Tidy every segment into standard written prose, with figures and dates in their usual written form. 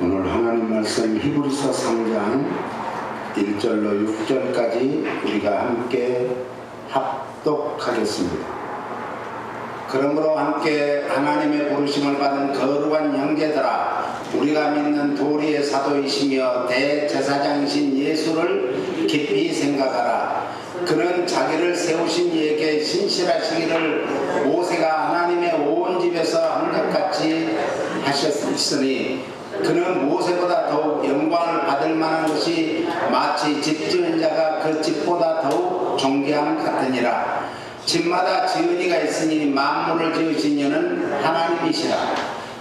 오늘 하나님 말씀 히브리서 3장 1절로 6절까지 우리가 함께 합독하겠습니다. 그러므로 함께 하나님의 부르심을 받은 거룩한 형제들아, 우리가 믿는 도리의 사도이시며 대제사장이신 예수를 깊이 생각하라. 그는 자기를 세우신 이에게 신실하시기를 모세가 하나님의 온 집에서 한 것 같이 하셨으니, 그는 모세보다 더욱 영광을 받을 만한 것이 마치 집 지은 자가 그 집보다 더욱 존귀함 같으니라. 집마다 지은이가 있으니 만물을 지으신 이는 하나님이시라.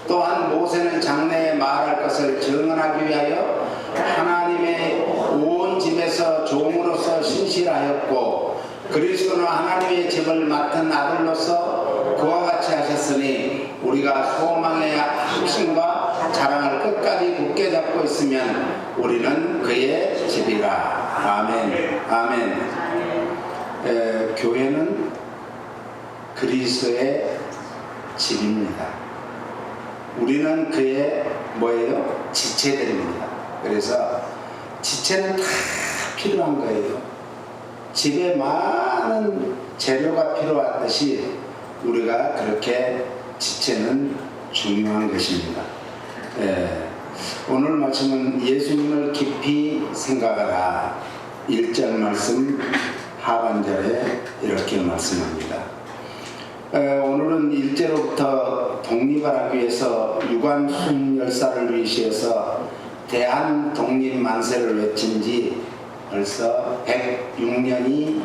또한 모세는 장래에 말할 것을 증언하기 위하여 하나님의 온 집에서 종으로서 신실하였고, 그리스도는 하나님의 집을 맡은 아들로서 그와 같이 하셨으니, 우리가 소망의 확신과 자랑을 끝까지 굳게 잡고 있으면 우리는 그의 집이라. 아멘. 아멘. 교회는 그리스도의 집입니다. 우리는 그의 뭐예요? 지체들입니다. 그래서 지체는 다 필요한 거예요. 집에 많은 재료가 필요하듯이 우리가 그렇게 지체는 중요한 것입니다. 오늘 말씀은 예수님을 깊이 생각하라. 1절 말씀 하반절에 이렇게 말씀합니다. 오늘은 1절부터 독립을 하기 위해서 유관순 열사를 위시해서 대한 독립 만세를 외친 지 벌써 106년이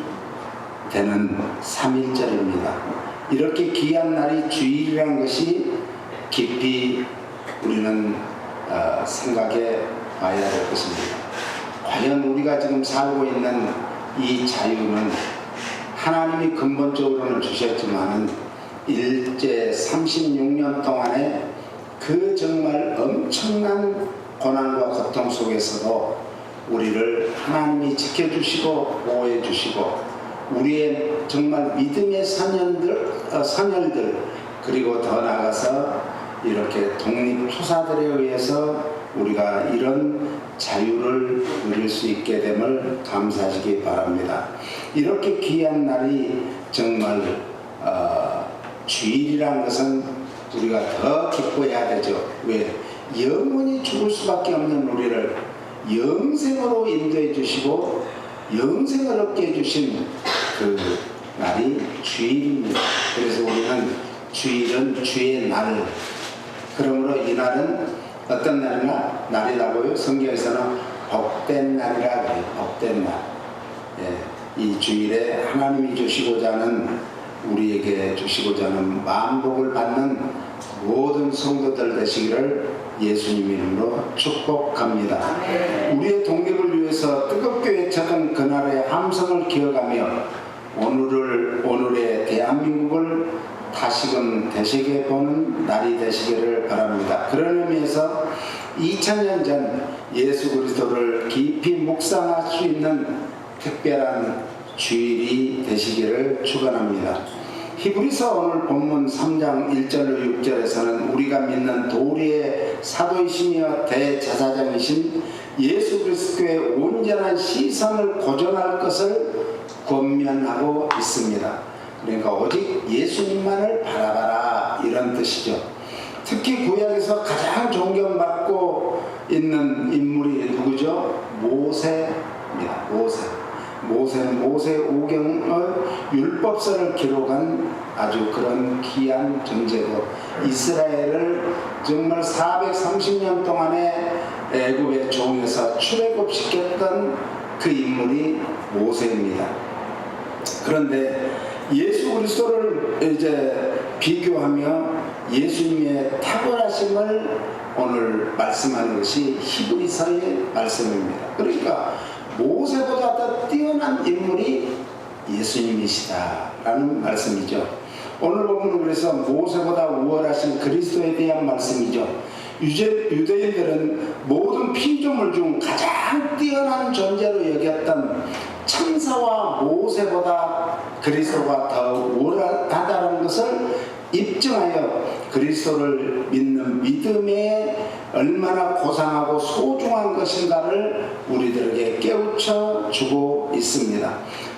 되는 3.1절입니다. 이렇게 귀한 날이 주일이라는 것이 깊이 우리는 생각해 봐야 될 것입니다. 과연 우리가 지금 살고 있는 이 자유는 하나님이 근본적으로는 주셨지만은 일제 36년 동안에 그 정말 엄청난 고난과 고통 속에서도 우리를 하나님이 지켜주시고 보호해 주시고, 우리의 정말 믿음의 선열들, 그리고 더 나아가서 이렇게 독립투사들에 의해서 우리가 이런 자유를 누릴 수 있게 됨을 감사하시기 바랍니다. 이렇게 귀한 날이 정말 주일이라는 것은 우리가 더 기뻐해야 되죠. 왜? 영원히 죽을 수밖에 없는 우리를 영생으로 인도해 주시고 영생을 얻게 해주신 그 날이 주일입니다. 그래서 우리는 주일은 주의 날, 그러므로 이 날은 어떤 날이라고요? 성경에서는 복된 날이라 그래요. 복된 날. 이 주일에 하나님이 주시고자 하는, 우리에게 주시고자 하는 만복을 받는 모든 성도들 되시기를 예수님 이름으로 축복합니다. 우리의 독립을 위해서 뜨겁게 외쳤던 그날의 함성을 기억하며 오늘의 대한민국을 다시금 되새겨보는 날이 되시기를 바랍니다. 그런 의미에서 2000년 전 예수 그리스도를 깊이 묵상할 수 있는 특별한 주일이 되시기를 축원합니다. 히브리서 오늘 본문 3장 1절로 6절에서는 우리가 믿는 도리의 사도이시며 대제사장이신 예수 그리스도의 온전한 시선을 고전할 것을 권면하고 있습니다. 그러니까 오직 예수님만을 바라봐라, 이런 뜻이죠. 특히 구약에서 가장 존경받고 있는 인물이 누구죠? 모세입니다. 모세는 모세오경의 율법서를 기록한 아주 그런 귀한 존재고, 이스라엘을 정말 430년 동안의 애굽의 종에서 출애굽시켰던 그 인물이 모세입니다. 그런데 예수 그리스도를 이제 비교하며 예수님의 탁월하심을 오늘 말씀하는 것이 히브리서의 말씀입니다. 그러니까 모세보다 더 뛰어난 인물이 예수님이시다라는 말씀이죠. 오늘 보면 그래서 모세보다 우월하신 그리스도에 대한 말씀이죠. 유대인들은 모든 피조물 중 가장 뛰어난 존재로 여겼던 천사와 모세보다 그리스도가 더 우월하다는 것을 입증하여 그리스도를 믿는 믿음의 얼마나 고상하고 소중한 것인가를 우리들에게 깨우쳐 주고 있습니다.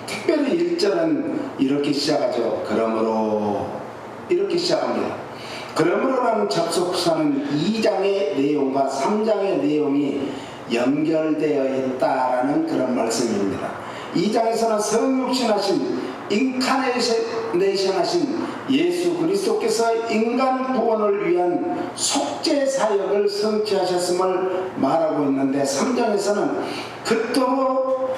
특별히 1절은 이렇게 시작하죠. 그러므로, 이렇게 시작합니다. 그러므로라는 접속사는 2장의 내용과 3장의 내용이 연결되어 있다라는 그런 말씀입니다. 2장에서는 성육신하신 인카네이션 하신 예수 그리스도께서 인간 구원을 위한 속죄 사역을 성취하셨음을 말하고 있는데, 3장에서는 그토록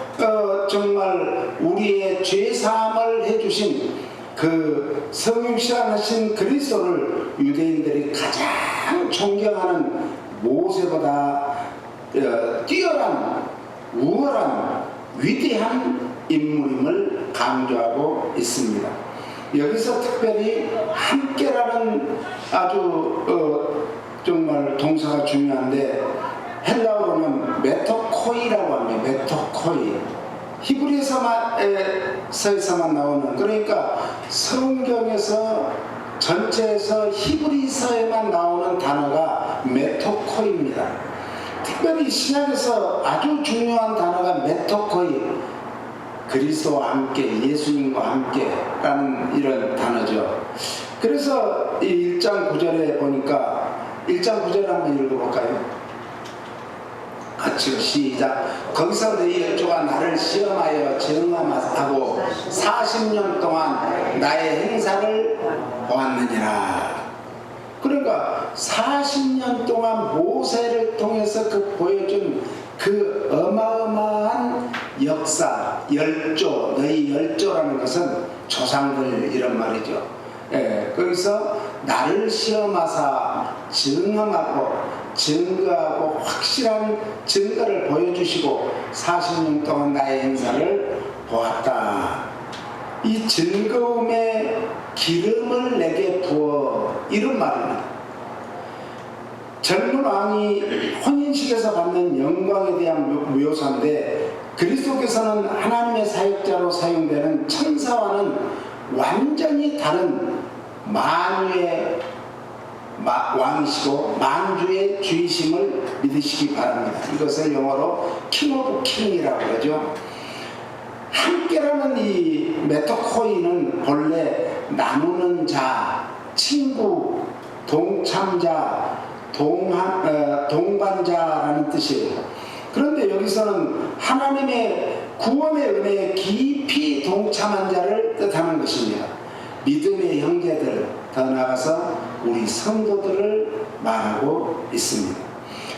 정말 우리의 죄사함을 해주신 그 성육신하신 그리스도를 유대인들이 가장 존경하는 모세보다 뛰어난 우월한 위대한 인물임을 강조하고 있습니다. 여기서 특별히 함께라는 아주 정말 동사가 중요한데, 헬라어로는 메토코이라고 합니다. 메토코이. 히브리서에서만 나오는, 그러니까 성경에서 전체에서 히브리서에만 나오는 단어가 메토코이입니다. 특별히 신약에서 아주 중요한 단어가 메토코이, 그리스도와 함께, 예수님과 함께 라는 이런 단어죠. 그래서 이 1장 9절에 보니까, 1장 9절 한번 읽어볼까요? 같이 시작. 거기서 너희 열조가 나를 시험하여 증언하고 40년 동안 나의 행사를 보았느니라. 그러니까 40년 동안 모세를 통해서 그 보여준 그 어마어마한 역사, 열조, 너희 열조라는 것은 조상들 이런 말이죠. 거기서 나를 시험하사 증거하고 확실한 증거를 보여주시고 40년 동안 나의 행사를 보았다. 이 즐거움의 기름을 내게 부어, 이런 말입니다. 젊은 왕이 혼인식에서 받는 영광에 대한 묘사인데, 그리스도께서는 하나님의 사역자로 사용되는 천사와는 완전히 다른 만유의 왕이시고 만주의 주이심을 믿으시기 바랍니다. 이것을 영어로 킹 오브 킹이라고 그러죠. 함께라는 이 메토코이는 본래 나누는 자, 친구, 동참자, 동반자라는 뜻이에요. 그런데 여기서는 하나님의 구원의 은혜에 깊이 동참한 자를 뜻하는 것입니다. 믿음의 형제들, 더 나아가서 우리 성도들을 말하고 있습니다.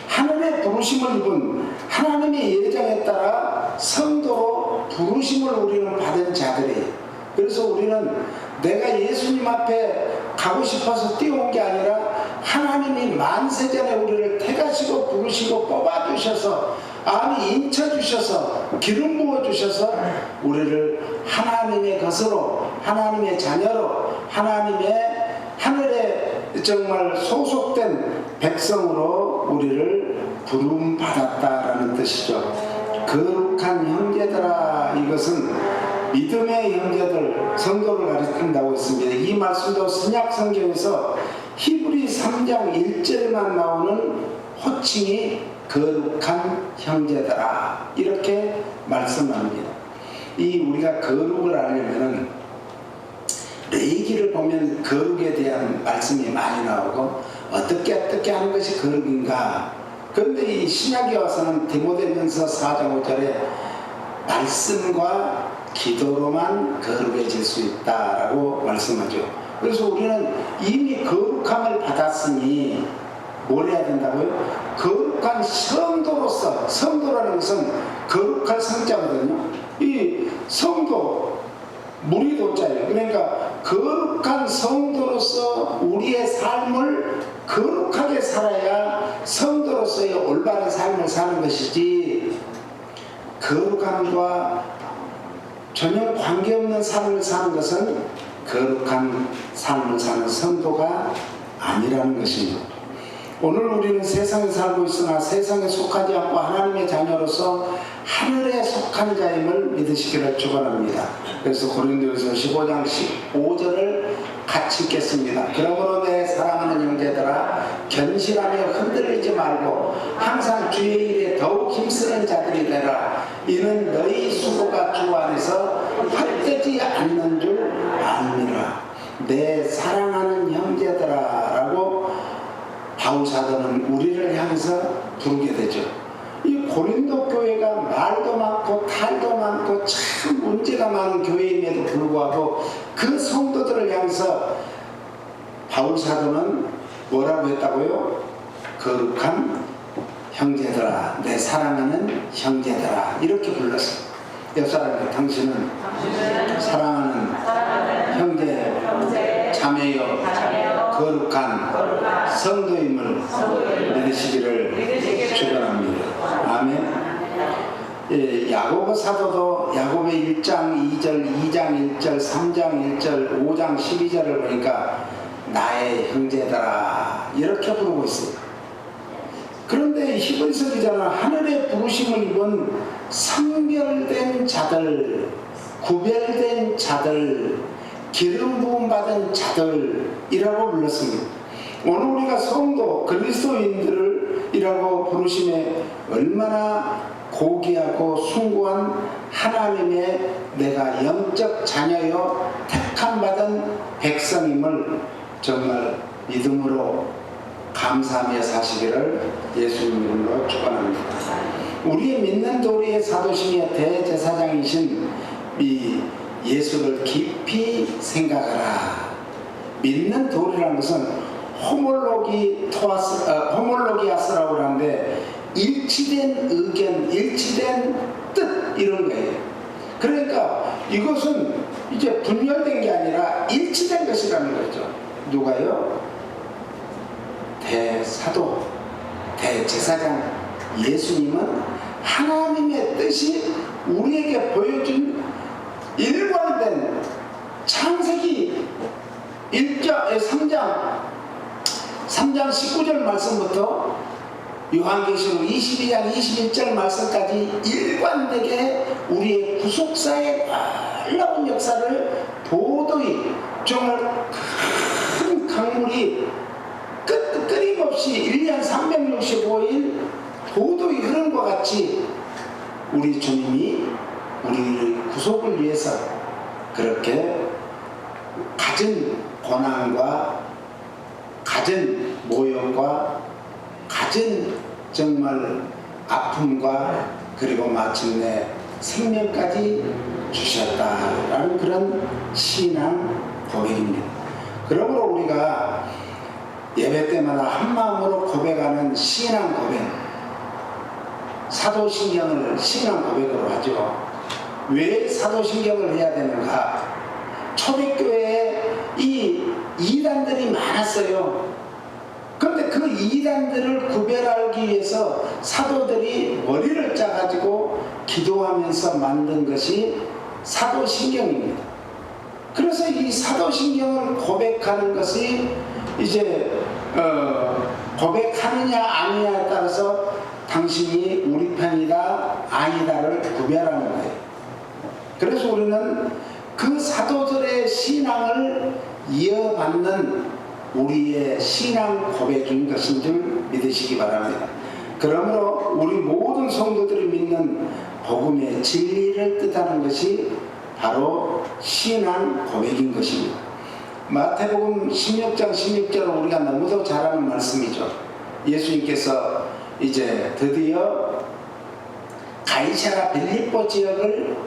하늘의 부르심을 입은 하나님의 예정에 따라 성도로 부르심을 우리는 받은 자들이에요. 그래서 우리는 내가 예수님 앞에 가고 싶어서 뛰어온 게 아니라 하나님이 만세전에 우리를 택하시고 부르시고 뽑아주셔서, 아니 인쳐주셔서, 기름 부어주셔서 우리를 하나님의 것으로, 하나님의 자녀로, 하나님의 하늘에 정말 소속된 백성으로 우리를 부름받았다라는 뜻이죠. 거룩한 형제들아, 이것은 믿음의 형제들, 성도를 가리킨다고 했습니다. 이 말씀도 신약 성경에서 히브리 3장 1절에만 나오는 호칭이 거룩한 형제들아, 이렇게 말씀합니다. 이 우리가 거룩을 하려면은 레위기를 보면 거룩에 대한 말씀이 많이 나오고, 어떻게 하는 것이 거룩인가. 그런데 이 신약에 와서는 디모데전서 4장 5절에 말씀과 기도로만 거룩해질 수 있다라고 말씀하죠. 그래서 우리는 이미 거룩함을 받았으니 뭘 해야 된다고요? 거룩한 성도로서, 성도라는 것은 거룩할 성자거든요. 이 성도, 무리도자예요. 그러니까 거룩한 성도로서 우리의 삶을 거룩하게 살아야 성도로서의 올바른 삶을 사는 것이지, 거룩함과 전혀 관계없는 삶을 사는 것은 거룩한 삶을 사는 성도가 아니라는 것입니다. 오늘 우리는 세상에 살고 있으나 세상에 속하지 않고 하나님의 자녀로서 하늘에 속한 자임을 믿으시기를 축원합니다. 그래서 고린도후서 15장 15절을 같이 읽겠습니다. 그러므로 내 사랑하는 형제들아, 견실하며 흔들리지 말고 항상 주의 일에 더욱 힘쓰는 자들이 되라. 이는 너희 수고가 주 안에서 헛되지 않는 줄 아느니라. 내 사랑하는 형제들아 라고 바울사도는 우리를 향해서 부르게 되죠. 이 고린도 교회가 말도 많고 탈도 많고 참 문제가 많은 교회임에도 불구하고 그 성도들을 향해서 바울사도는 뭐라고 했다고요? 거룩한 형제들아, 내 사랑하는 형제들아, 이렇게 불렀어요. 옆 사람이 당신은 사랑하는 형제 자매여 거룩한 성도임을 믿으시기를 축원합니다. 아멘. 예, 야고보 사도도 야고보의 1장 2절, 2장 1절, 3장 1절, 5장 12절을 보니까 나의 형제들아 이렇게 부르고 있어요. 그런데 히브리서 기자는 하늘의 부르심을 입은 성별된 자들, 구별된 자들, 기름 부음 받은 자들이라고 불렀습니다. 오늘 우리가 성도 그리스도인들이라고 부르심에 얼마나 고귀하고 숭고한 하나님의 내가 영적 자녀여 택함 받은 백성임을 정말 믿음으로 감사하며 사시기를 예수님 이름으로 축원합니다. 우리의 믿는 도리의 사도시며 대제사장이신 이 예수를 깊이 생각하라. 믿는 도리라는 것은 호몰로기아스라고 하는데 일치된 의견, 일치된 뜻 이런 거예요. 그러니까 이것은 이제 분열된 게 아니라 일치된 것이라는 거죠. 누가요? 대사도, 대제사장 예수님은 하나님의 뜻이 우리에게 보여준 일관된 창세기 3장 19절 말씀부터 요한계시록 22장 21절 말씀까지 일관되게 우리의 구속사의 놀라운 역사를 도도히 정말 큰 강물이 끊임없이 1년 365일 도도히 흐른 것 같이 우리 주님이 우리 구속을 위해서 그렇게 갖은 고난과 갖은 모욕과 갖은 정말 아픔과 그리고 마침내 생명까지 주셨다라는 그런 신앙 고백입니다. 그러므로 우리가 예배 때마다 한마음으로 고백하는 신앙 고백, 사도신경을 신앙 고백으로 하죠. 왜 사도신경을 해야 되는가? 초대교회에 이 이단들이 많았어요. 그런데 그 이단들을 구별하기 위해서 사도들이 머리를 짜가지고 기도하면서 만든 것이 사도신경입니다. 그래서 이 사도신경을 고백하는 것이 이제 고백하느냐 아니냐에 따라서 당신이 우리 편이다 아니다를 구별하는 거예요. 그래서 우리는 그 사도들의 신앙을 이어받는 우리의 신앙 고백인 것인 줄 믿으시기 바랍니다. 그러므로 우리 모든 성도들이 믿는 복음의 진리를 뜻하는 것이 바로 신앙 고백인 것입니다. 마태복음 16장 16절은 우리가 너무도 잘 아는 말씀이죠. 예수님께서 이제 드디어 가이사랴 빌립보 지역을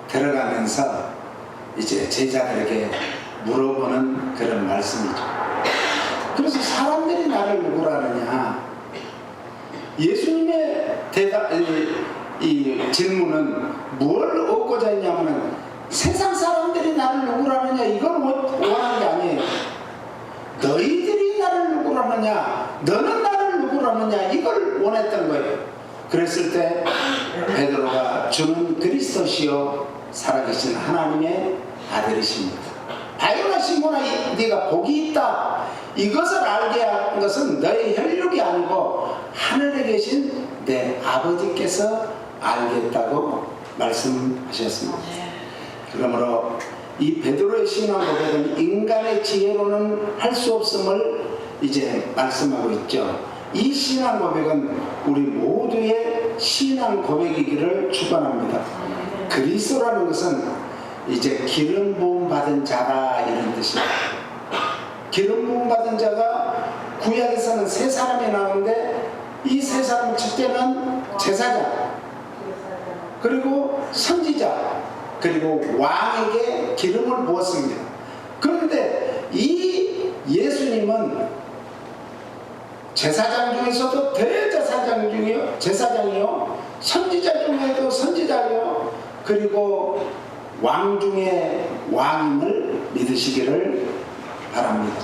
들어가면서 이제 제자들에게 물어보는 그런 말씀이죠. 그래서 사람들이 나를 누구라느냐? 예수님의 이 질문은 뭘 얻고자 했냐면은 세상 사람들이 나를 누구라느냐 이걸 원하는 게 아니에요. 너희들이 나를 누구라느냐, 너는 나를 누구라느냐 이걸 원했던 거예요. 그랬을 때 베드로가 주는 그리스도시요 살아계신 하나님의 아들이십니다. 바요나 시몬아 네가 복이 있다. 이것을 알게 한 것은 너의 혈육이 아니고 하늘에 계신 내 아버지께서 알겠다고 말씀하셨습니다. 그러므로 이 베드로의 신앙 고백은 인간의 지혜로는 할 수 없음을 이제 말씀하고 있죠. 이 신앙 고백은 우리 모두의 신앙 고백이기를 축원합니다. 그리스도라는 것은 이제 기름 부음 받은 자가 이런 뜻이에요. 기름 부음 받은 자가 구약에서는 세 사람이 나오는데 이 세 사람 첫째는 제사장, 그리고 선지자, 그리고 왕에게 기름을 부었습니다. 그런데 이 예수님은 제사장 중에서도 제사장이요, 선지자 중에도 선지자요, 그리고 왕 중에 왕임을 믿으시기를 바랍니다.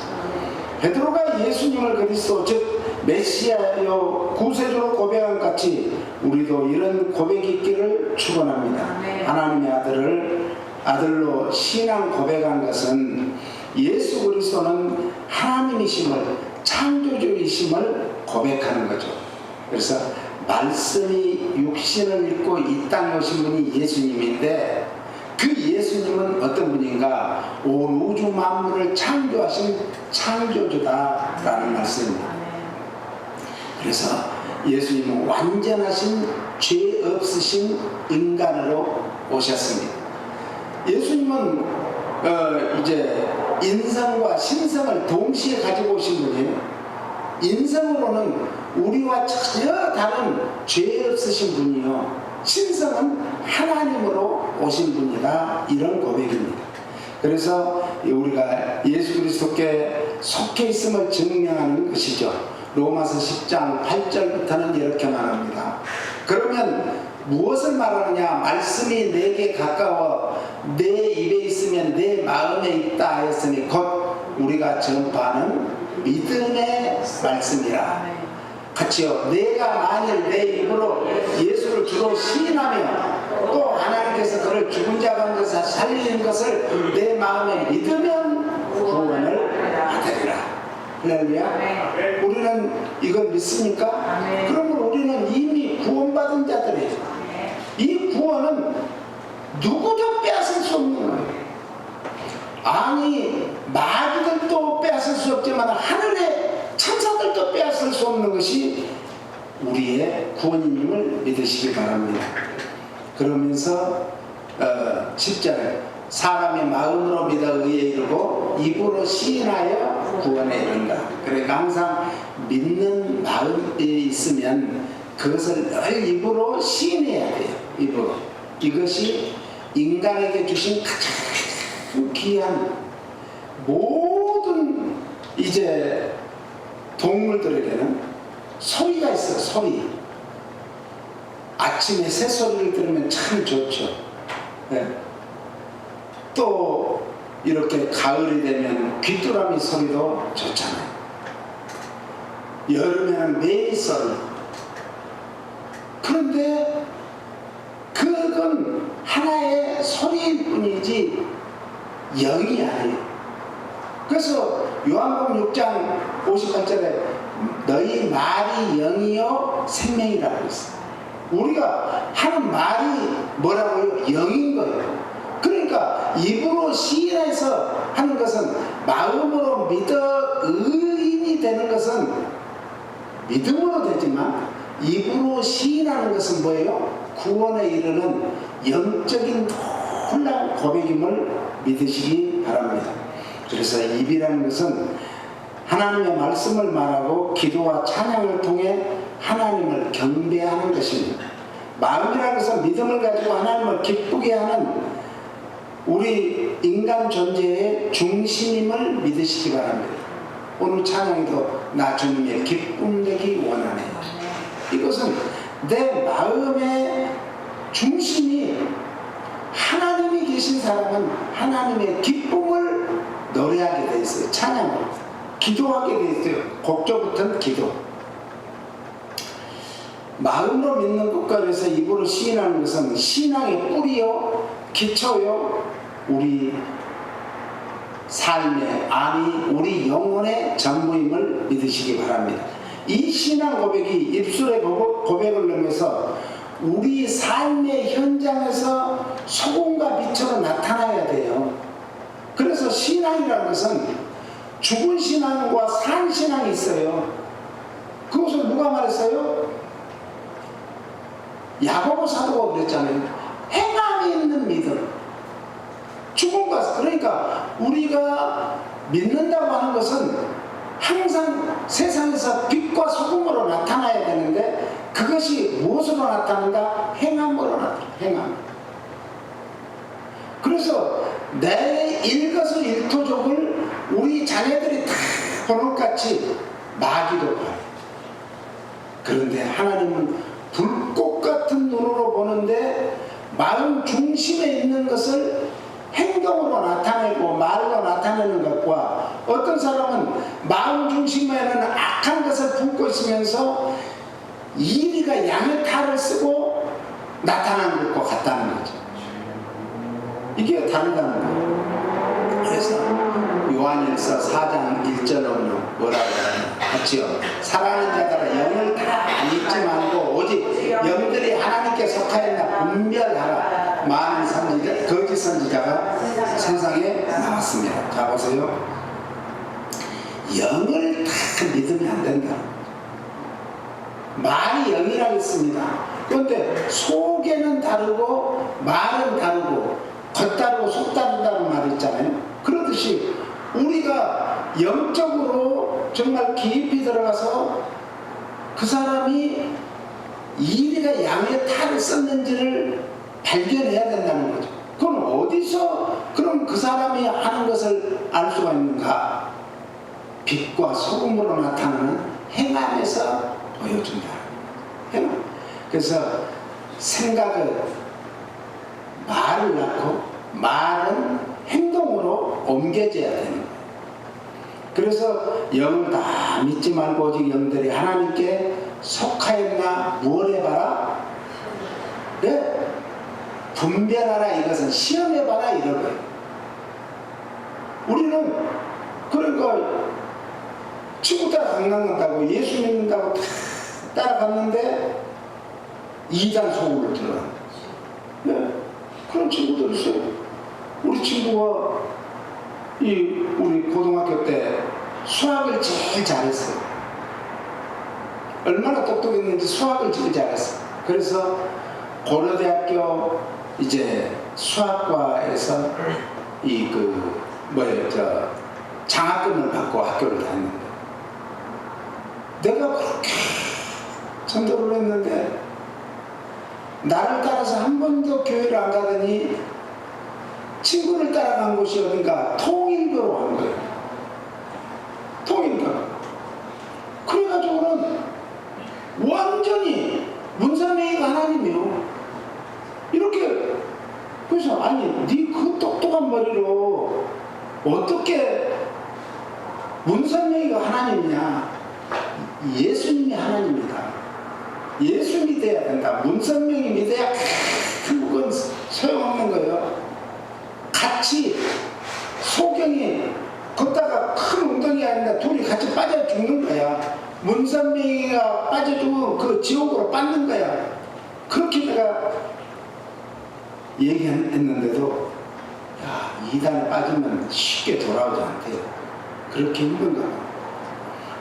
베드로가 예수님을 그리스도 즉 메시아여 구세주로 고백한 같이 우리도 이런 고백이 있기를 축원합니다. 하나님의 아들로 신앙 고백한 것은 예수 그리스도는 하나님이심을, 창조주이심을 고백하는 거죠. 그래서 말씀이 육신을 입고 이 땅에 오신 분이 예수님인데 그 예수님은 어떤 분인가? 온 우주 만물을 창조하신 창조주다라는 말씀입니다. 그래서 예수님은 완전하신 죄 없으신 인간으로 오셨습니다. 예수님은 이제 인성과 신성을 동시에 가지고 오신 분이에요. 인성으로는 우리와 전혀 다른 죄 없으신 분이요, 신성은 하나님으로 오신 분이다, 이런 고백입니다. 그래서 우리가 예수 그리스도께 속해 있음을 증명하는 것이죠. 로마서 10장 8절부터는 이렇게 말합니다. 그러면 무엇을 말하느냐? 말씀이 내게 가까워 내 입에 있으면 내 마음에 있다 하였으니 곧 우리가 전파하는 믿음의 말씀이라. 같이요. 내가 만일 내 입으로 예수를 주로 시인하며 또 하나님께서 그를 죽은 자 가운데서 살리는 것을 내 마음에 믿으면 구원을 받으리라. 할렐루야. 우리는 이걸 믿습니까? 그러면 우리는 이미 구원받은 자들이에요. 이 구원은 누구도 빼앗을 수 없는 거예요. 아니 마귀들도 빼앗을 수 없지만 하늘의 천사들도 빼앗을 수 없는 것이 우리의 구원임을 믿으시기 바랍니다. 그러면서 10절에 사람의 마음으로 믿어 의에 이르고 입으로 시인하여 구원에 이른다. 그러니까 항상 믿는 마음이 있으면 그것을 늘 입으로 시인해야 돼요. 입으로. 이것이 인간에게 주신 가장 귀한, 모든 이제 동물들에게는 소리가 있어요. 소리. 아침에 새소리를 들으면 참 좋죠. 네. 또 이렇게 가을이 되면 귀뚜라미 소리도 좋잖아요. 여름에는 매일 소리. 그런데 그건 하나의 소리일 뿐이지 영이 아니에요. 그래서 요한복음 6장 58절에 너희 말이 영이요 생명이라고 했어요. 우리가 하는 말이 뭐라고요? 영인 거예요. 그러니까 입으로 시인해서 하는 것은, 마음으로 믿어 의인이 되는 것은 믿음으로 되지만 입으로 시인하는 것은 뭐예요? 구원에 이르는 영적인 놀라운 고백임을 믿으시기 바랍니다. 그래서 입이라는 것은 하나님의 말씀을 말하고 기도와 찬양을 통해 하나님을 경배하는 것입니다. 마음이라는 것은 믿음을 가지고 하나님을 기쁘게 하는 우리 인간 존재의 중심임을 믿으시기 바랍니다. 오늘 찬양에도 나 주님의 기쁨 되기 원하네. 이것은 내 마음의 중심이 하나님이 계신 사람은 하나님의 기쁨을 노래하게 돼 있어요. 찬양을 기도하게 돼 있어요. 곡조부터는 기도. 마음으로 믿는 것과 그래서 입으로 시인하는 것은 신앙의 뿌리요, 기초요, 우리 삶의, 아니 우리 영혼의 전부임을 믿으시기 바랍니다. 이 신앙 고백이 입술의 고백을 넘어서 우리 삶의 현장에서 소금과 빛으로 나타나야 돼요. 그래서 신앙이라는 것은 죽은 신앙과 산 신앙이 있어요. 그것을 누가 말했어요? 야고보 사도가 그랬잖아요. 행함이 있는 믿음. 죽은 것. 그러니까 우리가 믿는다고 하는 것은 항상 세상에서 빛과 소금으로 나타나야 되는데 그것이 무엇으로 나타난다? 행함으로 나타난다. 행함. 그래서 내 일거수일투족을 우리 자녀들이 다 보는 것 같이 마귀도 봐요. 그런데 하나님은 불꽃 같은 눈으로 보는데 마음 중심에 있는 것을 행동으로 나타내고 말로 나타내는 것과 어떤 사람은 마음 중심에는 악한 것을 품고 있으면서 이리가 양의 탈을 쓰고 나타나는 것과 같다는 거죠. 이게 다르다는 거예요. 그래서 요한일서 4장 1절로는 뭐라고 하지요? 사랑하는 자들아 영을 다 믿지 말고 오직 영들이 하나님께 속하였나 분별하라. 많은 선지자, 거짓 선지자가 세상에 나왔습니다. 자 보세요. 영을 다 믿으면 안 된다. 말이 영이라고 했습니다. 그런데 속에는 다르고 말은 다르고 겉다르고 속다르다는 말이 있잖아요. 그러듯이 우리가 영적으로 정말 깊이 들어가서 그 사람이 이리가 양의 탈을 썼는지를 발견해야 된다는 거죠. 그럼 어디서 그럼 그 사람이 하는 것을 알 수가 있는가? 빛과 소금으로 나타나는 행함에서 보여준다. 행함. 그래서 생각은 말을 낳고 말은 행동으로 옮겨져야 되는 거예요. 그래서 영을 다 믿지 말고 오직 영들이 하나님께 속하였나 무엇 해봐라? 네? 분별하라. 이것은 시험해봐라 이런 거예요. 우리는 그러니까 친구 따라 강남 간다고 예수 믿는다고 다 따라갔는데 이단 속으로 들어간 거예요. 네? 그런 친구들 있어요. 우리 친구가 우리 고등학교 때 수학을 제일 잘했어요. 얼마나 똑똑했는지 수학을 제일 잘했어요. 그래서 고려대학교 이제 수학과에서 장학금을 받고 학교를 다녔는데 내가 그렇게 전도를 했는데 나를 따라서 한 번도 교회를 안 가더니 친구를 따라간 곳이 어딘가 통일교로 간 거예요. 통일교. 그래가지고는 완전히 문선명이가 하나님이요. 이렇게 그래서 아니 네 그 똑똑한 머리로 어떻게 문선명이가 하나님이냐? 예수님이 하나님이다. 예수 믿어야 된다. 문선명이 믿어야 그건 소용없는 거예요. 같이 소경이 걷다가 큰 웅덩이 아닌가 둘이 같이 빠져 죽는 거야. 문선명이가 빠져주고 그 지옥으로 빠는 거야. 그렇게 내가 얘기했는데도 야, 이단에 빠지면 쉽게 돌아오지 않대요. 그렇게 힘든가 봐.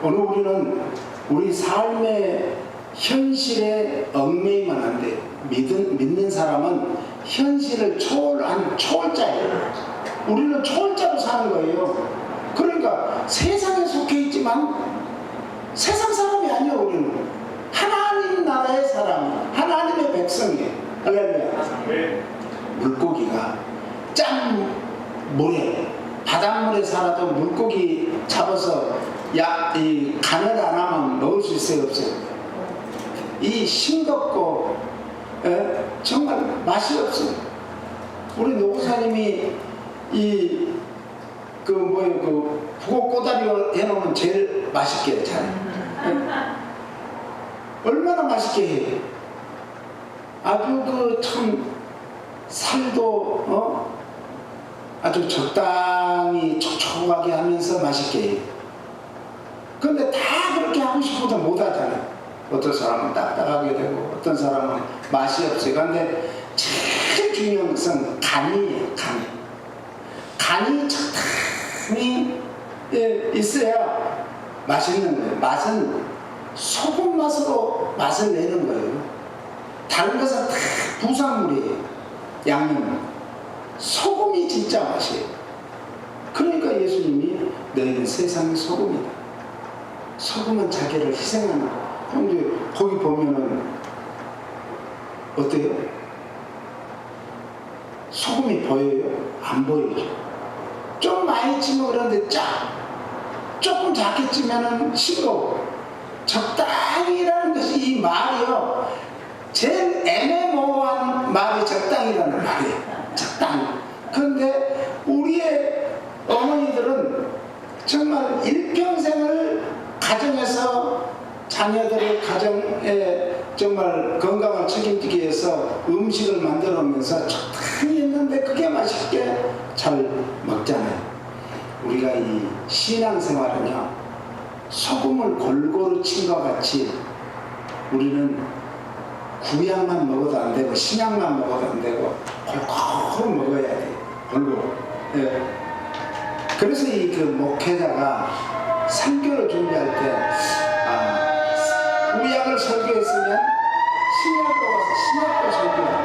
오늘 우리는 우리 삶의 현실에 얽매이면 안 돼. 믿는 사람은 현실을 초월한 초월자예요. 우리는 초월자로 사는 거예요. 그러니까 세상에 속해 있지만 세상 사람이 아니에요. 우리는 하나님 나라의 사람, 하나님의 백성이에요. 할렐루야. 물고기가 짠 모래 바닷물에 살아도 물고기 잡아서 간을 안 하면 먹을 수 있어요, 없어요? 이 싱겁고 정말 맛이 없어요. 우리 노부사님이 북어 꼬다리 해놓으면 제일 맛있게 잘해. 얼마나 맛있게 해. 아주 참 살도 아주 적당히 촉촉하게 하면서 맛있게 해. 근데 다 그렇게 하고 싶어도 못 하잖아요. 어떤 사람은 딱딱하게 되고 어떤 사람은 맛이 없어요. 그런데 제일 중요한 것은 간이에요. 간이 적당히 있어야 맛있는 거예요. 맛은 소금 맛으로 맛을 내는 거예요. 다른 것은 다 부산물이에요. 양념. 소금이 진짜 맛이에요. 그러니까 예수님이 너희는 세상의 소금이다. 소금은 자기를 희생하는 거예요. 근데 거기 보면은 어때요? 소금이 보여요? 안 보이죠. 좀 많이 찌면 그런데 조금 작게 찌면은 싱거워. 적당히라는 것이 이 말이요. 제일 애매모호한 말이 적당이라는 말이에요. 적당히. 그런데 우리의 어머니들은 정말 일평생을 가정에서 자녀들의 가정에 정말 건강을 책임지기 위해서 음식을 만들어 오면서 적당히 했는데 그게 맛있게 잘 먹잖아요. 우리가 이 신앙생활은요, 소금을 골고루 친 것 같이 우리는 구약만 먹어도 안 되고 신약만 먹어도 안 되고 골고루 먹어야 돼요. 골고루. 예. 그래서 이 그 목회자가 설교를 준비할 때 구약을 설교했으면 신약으로 와서 신약도 설교하고.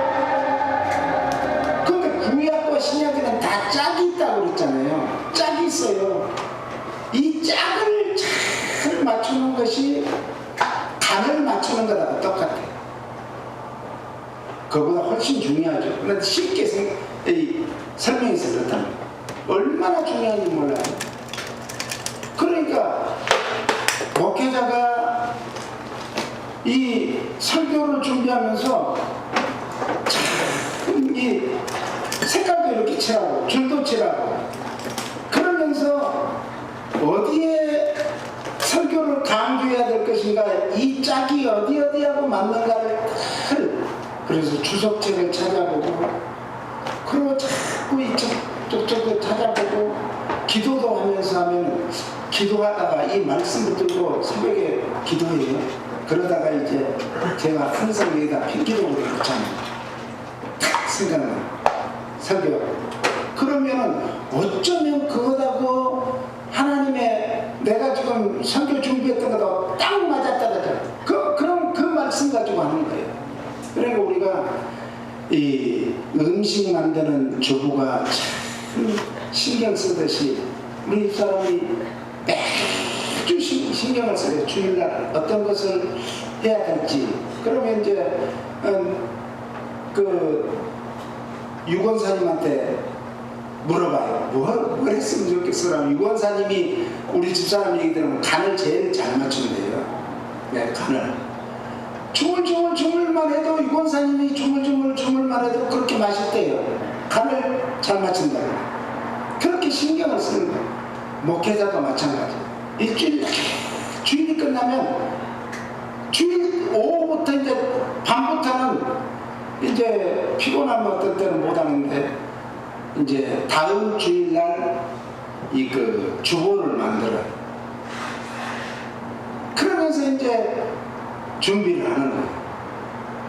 그런데 구약과 신약에는 다 짝이 있다고 그랬잖아요. 짝이 있어요. 이 짝을 잘 맞추는 것이 간을 맞추는 거하고 똑같아요. 그거보다 훨씬 중요하죠. 그런데 쉽게 설명해서 그렇다는 거예요. 얼마나 중요한지 몰라요. 그러니까 목회자가 이 설교를 준비하면서 참 이 색깔도 이렇게 칠하고 줄도 칠하고 그러면서 어디에 설교를 강조해야 될 것인가, 이 짝이 어디하고 맞는가를 그래서 주석책을 찾아보고, 그리고 자꾸 이쪽도 찾아보고, 기도도 하면서 하면 기도하다가 이 말씀 붙들고 새벽에 기도해요. 그러다가 이제 제가 항상 여기다 필기록을 붙잖아요. 탁 생각나요. 설교. 그러면은 어쩌면 그거하고 하나님의 내가 지금 설교 준비했던 거하고 딱 맞았다가 그럼 그 말씀 가지고 하는 거예요. 그러니까 우리가 이 음식 만드는 주부가 참 신경 쓰듯이 우리 사람이 매주 신경을 써요. 주일날 어떤 것을 해야 될지. 그러면 이제 그 유권사님한테 물어봐요. 뭘 했으면 좋겠어라면 유권사님이 우리 집사람 얘기 들으면 간을 제일 잘 맞춘대요. 네, 간을. 주물주물만 해도 유권사님이 주물주물만 해도 그렇게 맛있대요. 간을 잘 맞춘다. 그렇게 신경을 쓰는 거예요. 목회자도 마찬가지. 주일이 끝나면 주일 오후부터 이제 밤부터는 이제 피곤하면 어떤 때는 못 하는데 이제 다음 주일날 이 그 주보를 만들어요. 그러면서 이제 준비를 하는 거예요.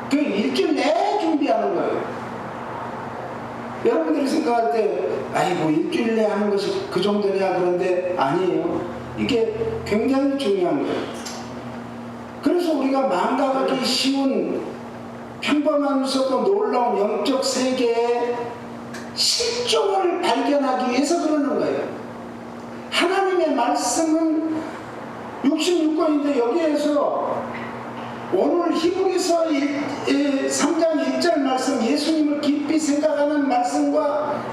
그 일주일 내에 준비하는 거예요. 여러분들이 생각할 때 아이고 일주일 내에 하는 것이 그 정도냐 그런데 아니에요. 이게 굉장히 중요한 거예요. 그래서 우리가 망각하기 쉬운 평범하면서도 놀라운 영적 세계의 실종을 발견하기 위해서 그러는 거예요. 하나님의 말씀은 66권인데 여기에서 오늘 히브리서 3장 1절 말씀, 예수님을 깊이 생각하는 말씀과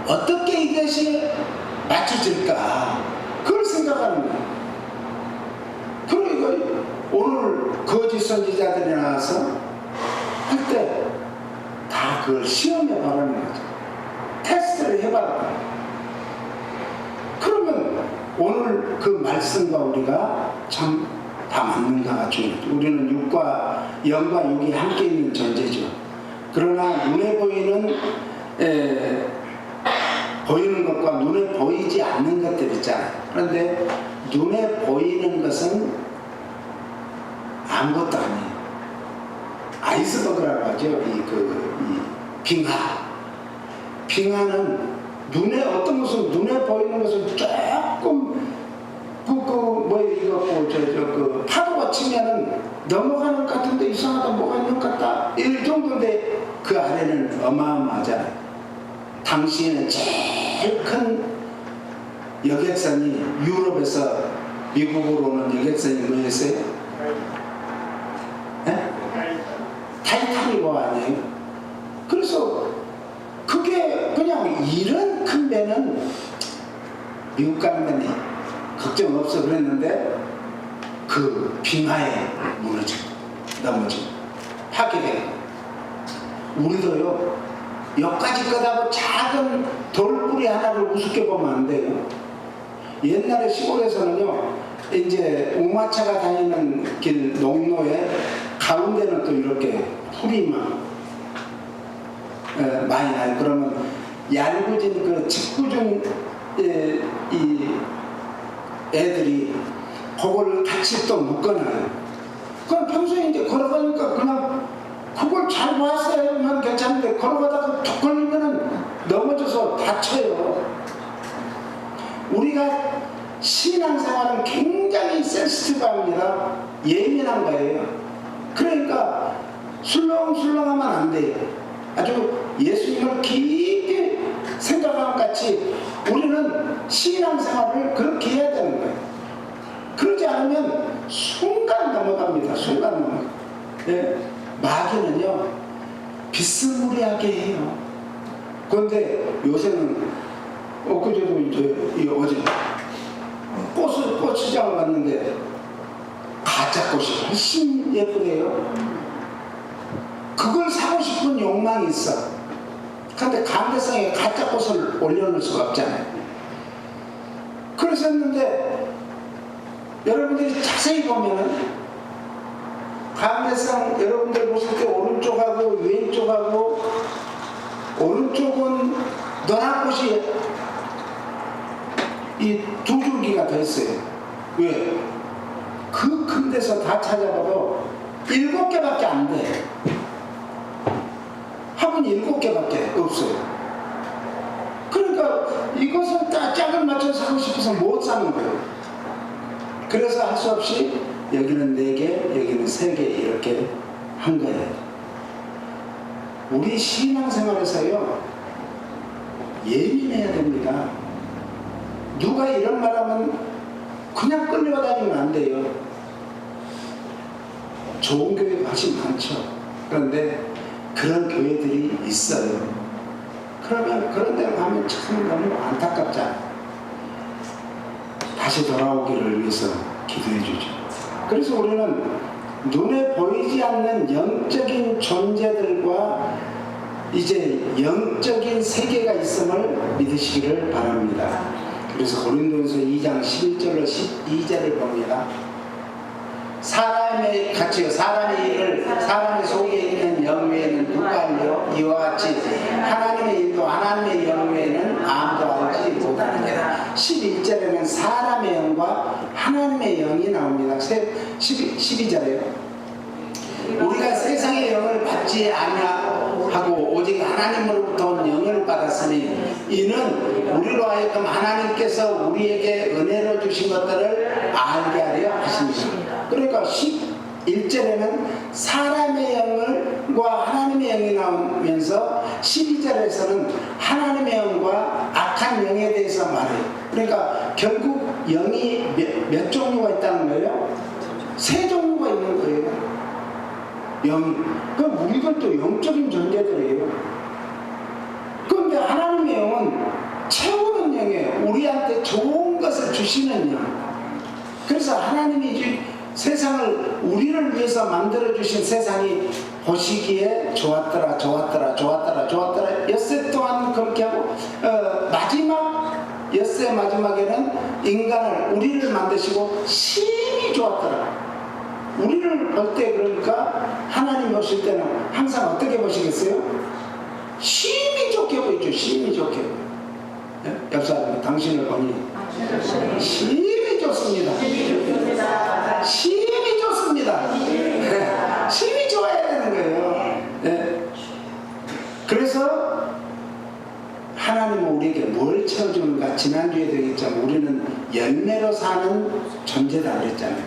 어떻게 이것이 맞춰질까, 그걸 생각하는 거예요. 그러니까 오늘 거짓 선지자들이 나와서 할 때 다 그걸 시험해 봐라는 거죠. 테스트를 해봐라. 그러면 오늘 그 말씀과 우리가 참 다 맞는가가 중요하죠. 우리는 육과 영과 육이 함께 있는 존재죠. 그러나 눈에 보이는 것과 눈에 보이지 않는 것들 있잖아요. 그런데 눈에 보이는 것은 아무것도 아니에요. 아이스버그라고 하죠. 이 빙하. 빙하는 어떤 것은 눈에 보이는 것은 조금 그 파도가 치면은 넘어가는 것 같은데 이상하다 뭐가 있는 것 같다 이 정도인데 그 아래는 어마어마하잖아요. 당시에는 제일 큰 여객선이 유럽에서 미국으로 오는 여객선이 뭐였어요? 네? 타이타닉호 아니에요? 그래서 그게 그냥 이런 큰 배는 미국 가는 데는 걱정 없어 그랬는데 그 빙하에 넘어지고 파괴되고 우리도요 여기까지 끝하고 작은 돌뿌리 하나를 우습게 보면 안 돼요. 옛날에 시골에서는요 이제 우마차가 다니는 길 농로에 가운데는 또 이렇게 풀이 많이 나요. 그러면 얄궂은 그 직구중 이 애들이 그걸 같이 또 묶어놔요. 그럼 평소에 이제 걸어가니까 그냥 그걸 잘 봤어야만 괜찮은데 걸어가다가 툭 걸리면은 넘어져서 다쳐요. 우리가 신앙생활은 굉장히 센시티브합니다. 예민한 거예요. 그러니까 술렁술렁하면 안 돼요. 아주 예수님을 깊이 생각하는 같이 우리는 신앙생활을 그렇게 해야 되는 거예요. 그러지 않으면 순간 넘어갑니다. 순간 넘어갑니다. 네. 마귀는요 비스무리하게 해요. 그런데 요새는 그저도 이제 어제 꽃시장을 갔는데 가짜 꽃이 훨씬 예쁘대요. 그걸 사고 싶은 욕망이 있어. 근데 감대상에 가짜 꽃을 올려놓을 수가 없잖아요. 그래서 했는데 여러분들이 자세히 보면은 감대상 여러분들 보실 때 오른쪽하고 왼쪽하고 오른쪽은 노란 꽃이 이 두 줄기가 더 있어요. 왜? 그 큰 데서 다 찾아봐도 7개밖에 안 돼. 화분이 7개밖에 없어요. 그러니까 이것은 딱 짝을 맞춰서 사고 싶어서 못 사는 거예요. 그래서 할 수 없이 여기는 4개, 여기는 3개 이렇게 한 거예요. 우리 신앙생활에서요 예민해야 됩니다. 누가 이런 말하면 그냥 끌려다니면 안 돼요. 좋은 교회가 훨씬 많죠. 그런데 그런 교회들이 있어요. 그러면 그런 데 가면 참 너무 안타깝잖아요. 다시 돌아오기를 위해서 기도해 주죠. 그래서 우리는 눈에 보이지 않는 영적인 존재들과 이제 영적인 세계가 있음을 믿으시기를 바랍니다. 그래서 고린도전서 2장 11절로 12절을 봅니다. 사람의 가치요 사람의 일을 사람의 속에 있는 영 외에는 누가 알려? 이와 같이 하나님의 일도 하나님의 영 외에는 아무도 알지 못하느니라. 11절에는 사람의 영과 하나님의 영이 나옵니다. 12절에요 우리가 세상의 영을 받지 아니하고 오직 하나님으로부터 온 영을 받았으니 이는 우리로 하여금 하나님께서 우리에게 은혜로 주신 것들을 알게 하려 하십니다. 그러니까 11절에는 사람의 영과 하나님의 영이 나오면서 12절에서는 하나님의 영과 악한 영에 대해서 말해요. 그러니까 결국 영이 몇 종류가 있다는 거예요? 3종류가 있는 거예요. 그럼 우리들도 영적인 존재들이에요. 그런데 하나님의 영은 채우는 영이에요. 우리한테 좋은 것을 주시는 영. 그래서 하나님이 세상을 우리를 위해서 만들어주신 세상이 보시기에 좋았더라 엿새 동안 그렇게 하고 마지막 엿새 마지막에는 인간을 우리를 만드시고 심히 좋았더라. 우리를 볼 때 그러니까 하나님 보실 때는 항상 어떻게 보시겠어요? 심히 좋게 보이죠. 심히 좋게. 옆사람 당신을 보니 심히 좋습니다. 심히 좋습니다. 심히 좋아야 되는 거예요. 네. 그래서 하나님은 우리에게 뭘 채워주는가? 지난주에도 얘기했지만 우리는 열매로 사는 존재다 그랬잖아요.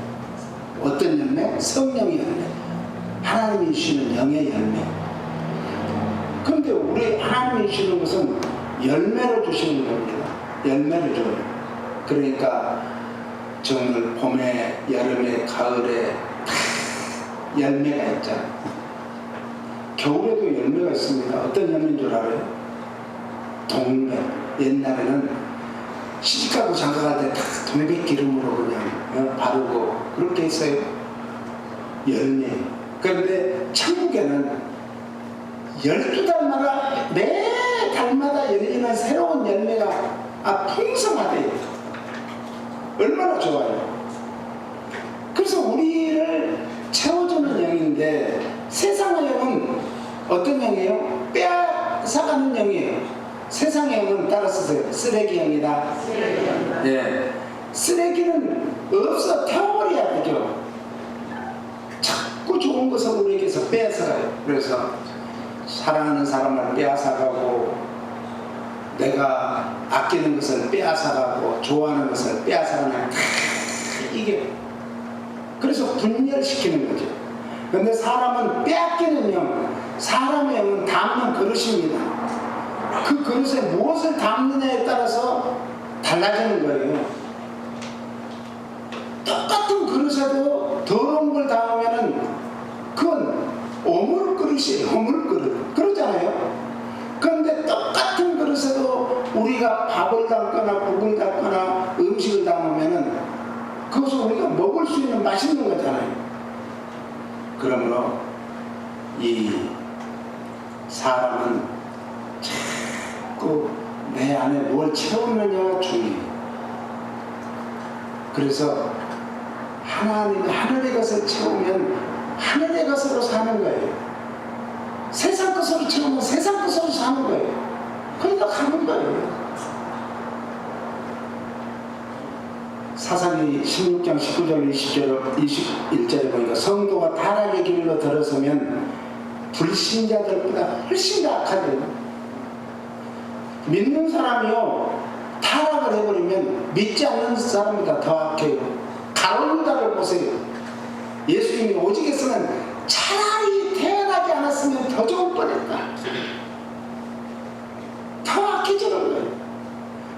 어떤 열매? 성령의 열매. 하나님이 주시는 영의 열매. 그런데 우리 하나님이 주시는 것은 열매로 주시는 겁니다. 열매를 줘요. 그러니까 정말 봄에, 여름에, 가을에 다 열매가 있잖아요. 겨울에도 열매가 있습니다. 어떤 열매인 줄 알아요? 동백. 옛날에는 시집가고 장가갈 때 다 동백 기름으로 그냥 바르고 그렇게 했어요. 열매. 그런데 천국에는 12달마다 매 달마다 열리는 새로운 열매가 풍성하대요. 얼마나 좋아요. 그래서 우리를 채워주는 영인데 세상의 영은 어떤 영이에요? 빼앗아가는 영이에요. 세상의 영은 따라 쓰세요. 쓰레기 영이다. 예. 쓰레기는 없어. 태워버려야 되죠. 자꾸 좋은 것을 우리에게서 빼앗아가요. 그래서 사랑하는 사람을 빼앗아가고 내가 아끼는 것을 빼앗아가고 좋아하는 것을 빼앗아가는 이게 그래서 분열시키는 거죠. 그런데 사람은 빼앗기는 영, 사람의 영은 담는 그릇입니다. 그 그릇에 무엇을 담느냐에 따라서 달라지는 거예요. 똑같은 그릇에도 더러운 걸 담으면은 그건 오물 그릇이에요. 오물 그릇. 그러잖아요. 그런데 똑같은 그릇에도 우리가 밥을 담거나 국을 담거나 음식을 담으면은 그것을 우리가 먹을 수 있는 맛있는 거잖아요. 그러므로 이 사람은 자꾸 내 안에 뭘 채우느냐가 중요해요. 그래서 하나님이 하늘의 것을 채우면 하늘의 것으로 사는 거예요. 세상 것으로 채우면 세상 것으로 사는 거예요. 그러니까 가는 거예요. 사사기 16장 19절 21절에 보니까 성도가 타락의 길로 들어서면 불신자들보다 훨씬 더 악하대요. 믿는 사람이요 타락을 해버리면 믿지 않는 사람보다 더 악해요. 가론유다를 보세요. 예수님이 오직했으면 차라리 태어나지 않았으면 더 좋을 뻔했다. 더 악해지는 거예요.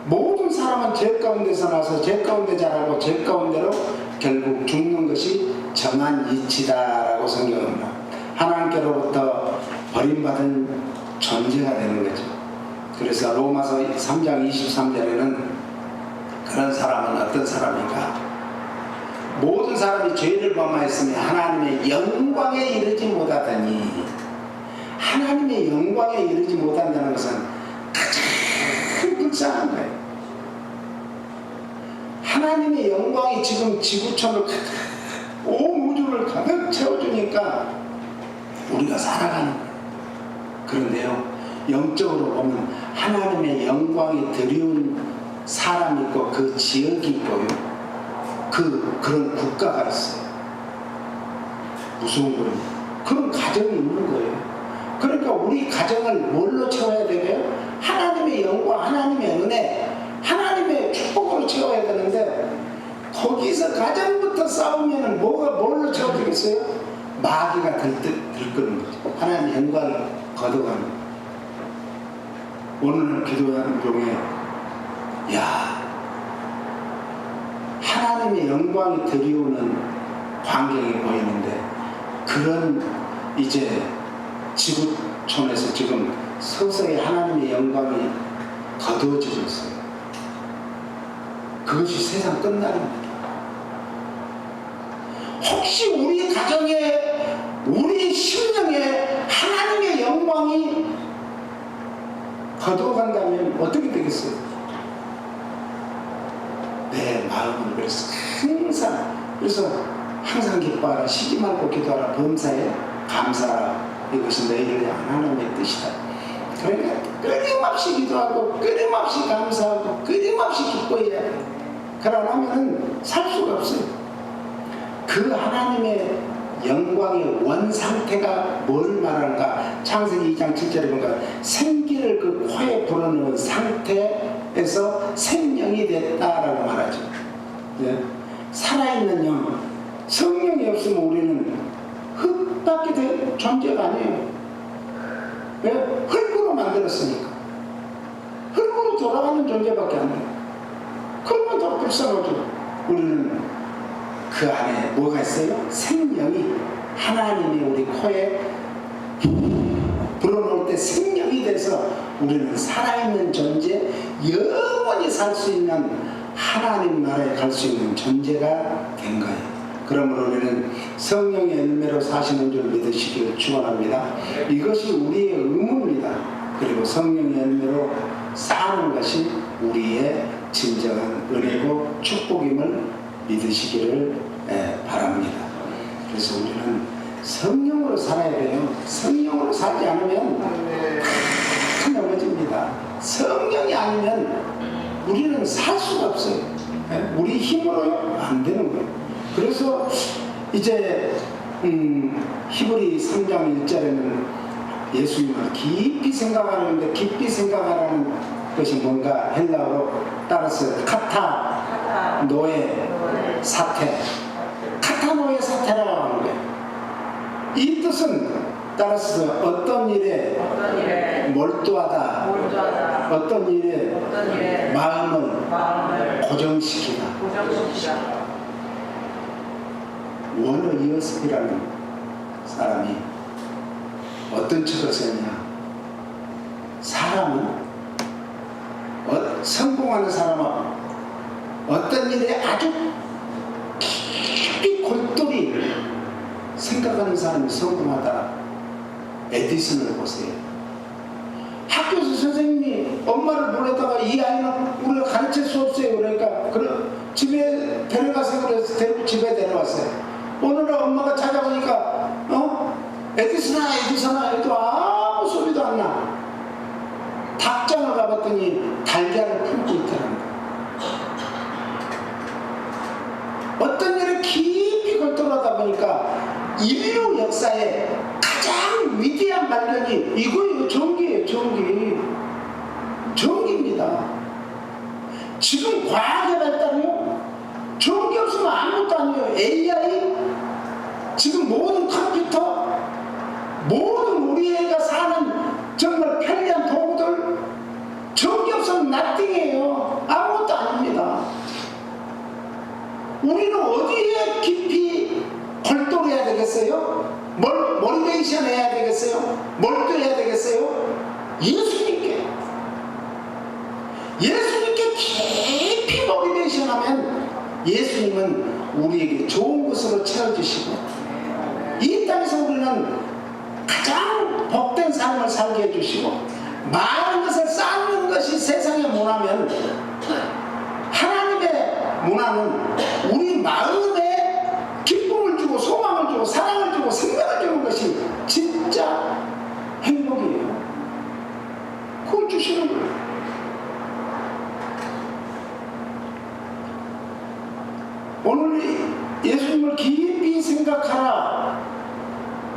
모든 사람은 죄 가운데서 나서 죄 가운데 자라고 죄 가운데로 결국 죽는 것이 정한 이치다라고 성경합니다. 하나님께로부터 버림받은 존재가 되는 거죠. 그래서 로마서 3장 23절에는 그런 사람은 어떤 사람인가? 모든 사람이 죄를 범하였으며 하나님의 영광에 이르지 못하더니, 하나님의 영광에 이르지 못한다는 것은 가장 불쌍한 거예요. 하나님의 영광이 지금 지구촌을 온 우주를 가득 채워주니까 우리가 살아가는 거예요. 그런데요, 영적으로 보면 하나님의 영광이 드리운 사람이 있고 그 지역이 있고요, 그런 국가가 있어요. 무서운 거예요. 그런 가정이 있는 거예요. 그러니까 우리 가정을 뭘로 채워야 되나요? 하나님의 영광, 하나님의 은혜, 하나님의 축복으로 채워야 되는데, 거기서 가정부터 싸우면 뭘로 채워지겠어요? 마귀가 들끓는 거죠. 하나님의 영광을 거둬가는 거예요. 오늘 기도하는 중에 하나님의 영광이 드리우는 광경이 보이는데, 그런 이제 지구촌에서 지금 서서히 하나님의 영광이 거두어지고 있어요. 그것이 세상 끝날입니다. 혹시 우리 가정에, 우리 심령에 하나님의 영광이 거두어간다면 어떻게 되겠어요? 내 마음은 그래서 항상 기뻐하라, 쉬지 말고 기도하라, 범사에 감사하라. 이것이 너희를 향한 하나님의 뜻이다. 그러니까 끊임없이 기도하고 끊임없이 감사하고 끊임없이 기뻐해야 돼. 그러려면 살 수가 없어요. 그 하나님의 영광의 원상태가 뭘 말하는가? 창세기 2장 7절에 보니까 생기를 그 코에 불어넣은 상태, 영에서 생명이 됐다라고 말하죠. 예? 살아있는 영, 성령이 없으면 우리는 흙밖에 될 존재가 아니에요. 왜? 흙으로 만들었으니까. 흙으로 돌아가는 존재밖에 안 돼요. 그러면 더 불쌍하죠. 우리는 그 안에 뭐가 있어요? 생명이, 하나님이 우리 코에 불어넣을 때 생명이 돼서 우리는 살아있는 존재, 영원히 살 수 있는 하나님 나라에 갈 수 있는 존재가 된 거예요. 그러므로 우리는 성령의 열매로 사시는 줄 믿으시길 축원합니다. 이것이 우리의 의무입니다. 그리고 성령의 열매로 사는 것이 우리의 진정한 은혜고 축복임을 믿으시기를 바랍니다. 그래서 우리는 성령으로 살아야 돼요. 성령으로 살지 않으면 넘어집니다. 성령이 아니면 우리는 살 수가 없어요. 우리 힘으로 안 되는 거예요. 그래서 이제 히브리 3장 1절에는 예수님을 깊이 생각하는데, 깊이 생각하라는 것이 뭔가 헬라어로 따라서 카타노에 사태, 카타노에 사태라고 하는 거예요. 이 뜻은 따라서 어떤 일에 몰두하다, 어떤 일에 마음을 고정시키다. 워너 이어스피라는 사람이 어떤 책을 썼냐? 사람은, 성공하는 사람은 어떤 일에 아주 깊이 골똘히 생각하는 사람이 성공하다. 에디슨을 보세요. 학교에서 선생님이 엄마를 보내다가 이 아이는 우리가 가르칠 수 없어요. 그러니까 집에 데려가서 그래서 집에 데려왔어요. 어느 날 엄마가 찾아보니까 에디슨아 해도 아무 소리도 안 나. 닭장을 가봤더니 달걀을 품고 있더라는 거예요. 어떤 일을 깊이 골똘하다 보니까 인류 역사에 가장 위대한 발견이 이거예요. 전기예요. 전기입니다. 지금 과학의 발달이요, 전기 없으면 아무것도 아니에요. AI, 지금 모든 컴퓨터, 모든 우리 애가 사는 정말 편리한 도구들, 전기 없으면 나띵이에요. 아무것도 아닙니다. 우리는 어디에 깊이 골똘해야 되겠어요? 모티베이션 해야 되겠어요? 몰두해야 되겠어요? 예수님께 깊이 모티베이션 하면 예수님은 우리에게 좋은 것으로 채워주시고, 이 땅에서 우리는 가장 복된 삶을 살게 해주시고, 많은 것을 쌓는 것이 세상의 문화면, 하나님의 문화는 우리 마음에 기쁨을 주고 소망을 주고 사랑을 주고 생명을 주는 것이 진짜 행복이에요. 그걸 주시는 거예요. 오늘 예수님을 깊이 생각하라,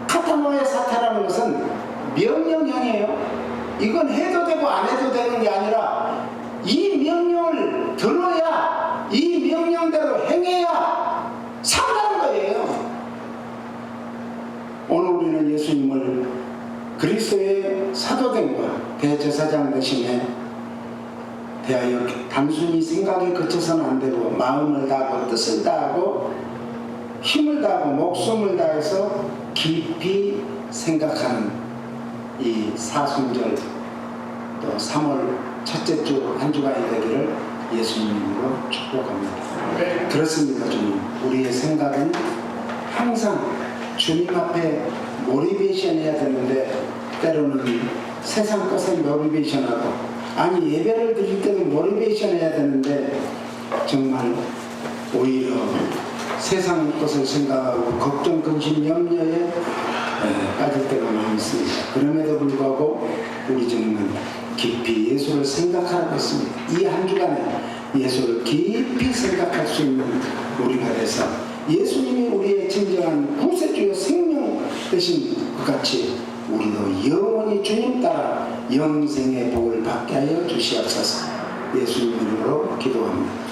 카타노의 사태라는 것은 명령형이에요. 이건 해도 되고 안 해도 되는 게 아니라 이 명령을 들어야, 이 명령대로 행해야 산다는 거예요. 오늘 우리는 예수님을 그리스도의 사도됨과 대제사장 대신에 대하여 단순히 생각에 그쳐서는 안 되고, 마음을 다하고 뜻을 다하고 힘을 다하고 목숨을 다해서 깊이 생각하는 이 사순절 또 3월 첫째 주 한 주간이 되기를 예수님으로 축복합니다. 그렇습니다. 주님, 우리의 생각은 항상 주님 앞에 모티베이션 해야 되는데, 때로는 세상 것에 모티베이션하고, 아니 예배를 드릴 때는 모티베이션 해야 되는데 정말 오히려 세상 것을 생각하고 걱정, 근심, 염려에 빠질 때가 많이 있습니다. 그럼에도 불구하고 우리 주님은 깊이 예수를 생각하라고 했습니다. 이 한 주간에 예수를 깊이 생각할 수 있는 우리가 돼서 예수님이 우리의 진정한 구세주요 생명 되신 것 같이 우리도 영원히 주님 따라 영생의 복을 받게 하여 주시옵소서. 예수님 이름으로 기도합니다.